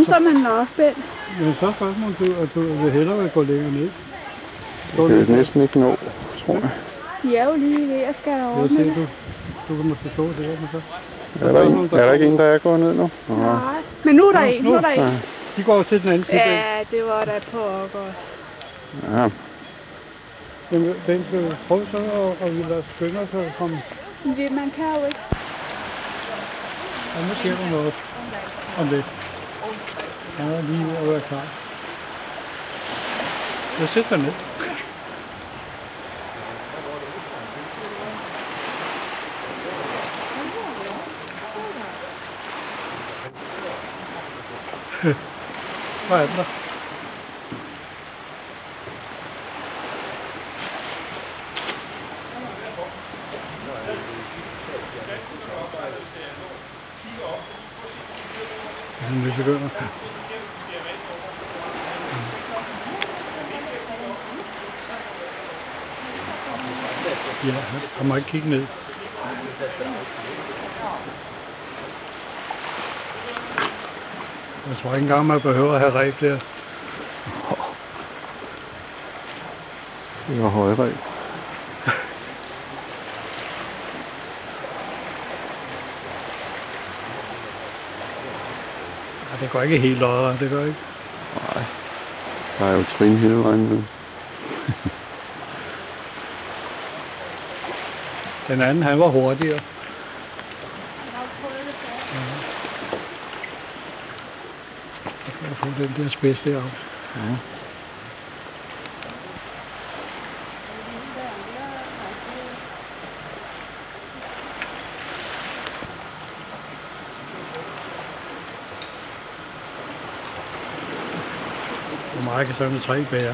Så er man nok spændt. Men så spørgsmålet du, at du vil hellere gå længere ned. Det kan vi næsten ikke nå, tror jeg. De er jo lige ved at skære over Jeg med ser, det. du kan måske stå der, men så... Er der ikke en, der er gået ned nu? Nej, men nu er der en, nu er der en. Ja. De går til den anden side. Ja, det var da på os. Ja. Men den skal prøve så, og vi lader skynde os at komme. Man kan jo ikke. Og nu sker der noget om det. Han er lige ved at være klar. Jeg sætter ned. Hvad er det der? Vi begynder. Ja, han må ikke kigge ned. Jeg tror ikke engang, man behøver at have ræb der. Det var højræb. Det går ikke helt lodret, det går ikke. Nej, der er jo trin hele vejen nu. Den anden, han var hurtigere. Så kan jeg få den der spids deroppe. Ja. Hvor meget kan sådan et træ bære?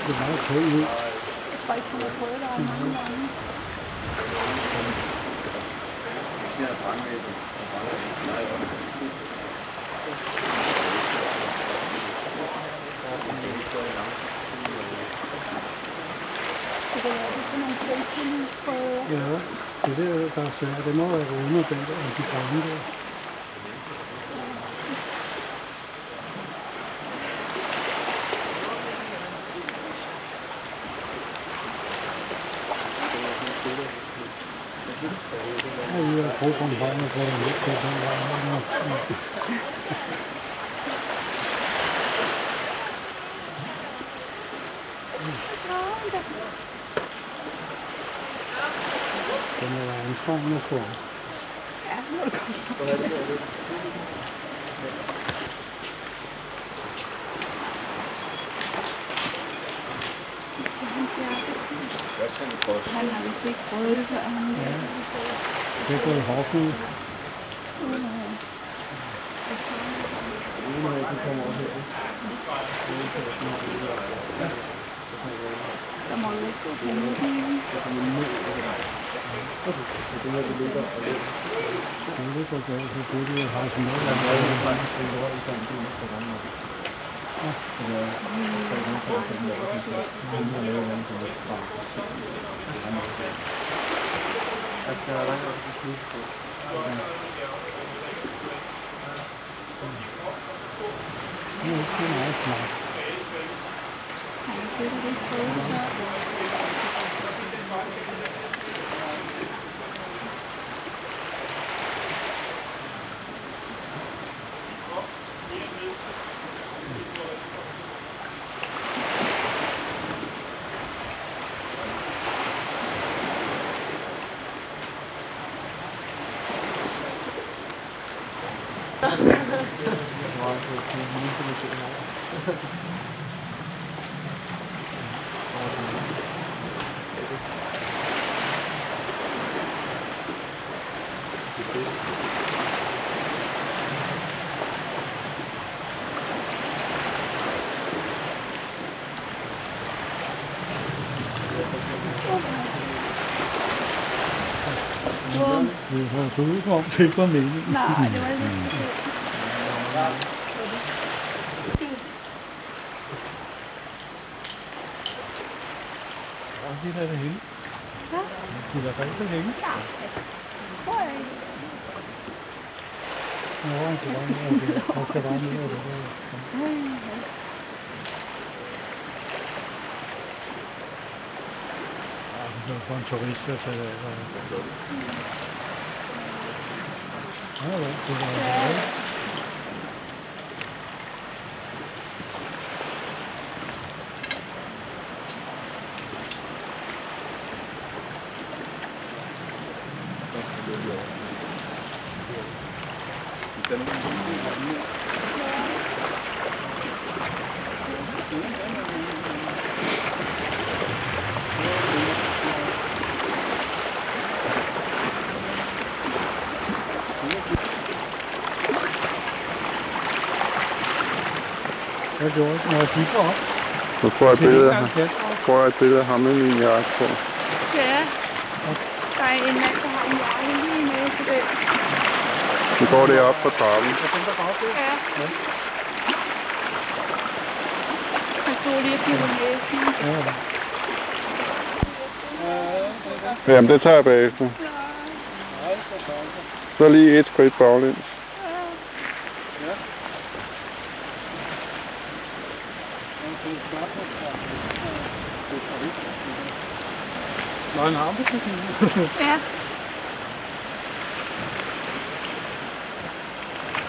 Det er meget tøj ud. Ja, det der er svært. Det må være under den der, de grønne der. Ja, vi har brug for en hånd, hvor der ikke kan den vej. Den må være anstrengende, tror jeg. Ja, det må det godt. Han har vist ikke prøvet det før. Ja, det er gået hårdt nu. Der må jo ikke gå på midten. Det her, det ligger og lidt. Det går galt, så burde jeg have sådan noget, der er meget frem til det i sammen til næste gang. Ja, det er det for at finde det også, så hun har lavet noget, som er fra. Der er langt også slut på. Det er ikke meget smart. Han sætter det på så. Vi har fået ud om, det ikke var meningen. Nej, det var lidt. De lader det hænge. Ja. De lader rigtig hænge. Ja, tror jeg ikke. Nå, det var mere af det. Og det var mere af det. Det var for en turist, der sagde det. Ja, det var det. Hvad gjorde det? Når jeg kigger op. Så får jeg et billede af ham med min jakke på. Ja. Der er en mand, der har en jakke lige med til det. Nu går det op på trappen. Ja. Han stod lige og pillede næsen. Jamen, det tager jeg bagefter. Så lige et skridt baglæns. Nå, en arbejdsmaskine. Ja.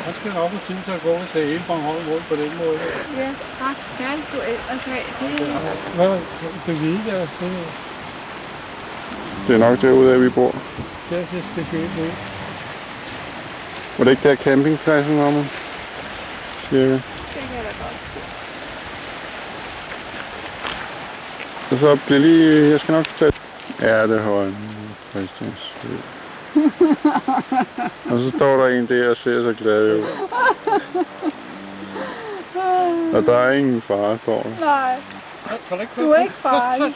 Der skal nok få tid til at gå til hele Bornholm rundt på den måde. Ja, straks skal du ellers have. Hvad det hvide der? Det er nok derude, vi bor. Det ser specielt ud. Var det ikke der campingpladsen kommer? Cirka. Det kan da godt ske. Og så bliver lige... Jeg skal nok tage... Ja, det har en Christians. Og så står der en der og ser så glad ud. Og der er ingen far, står der. Nej, du er ikke farlig.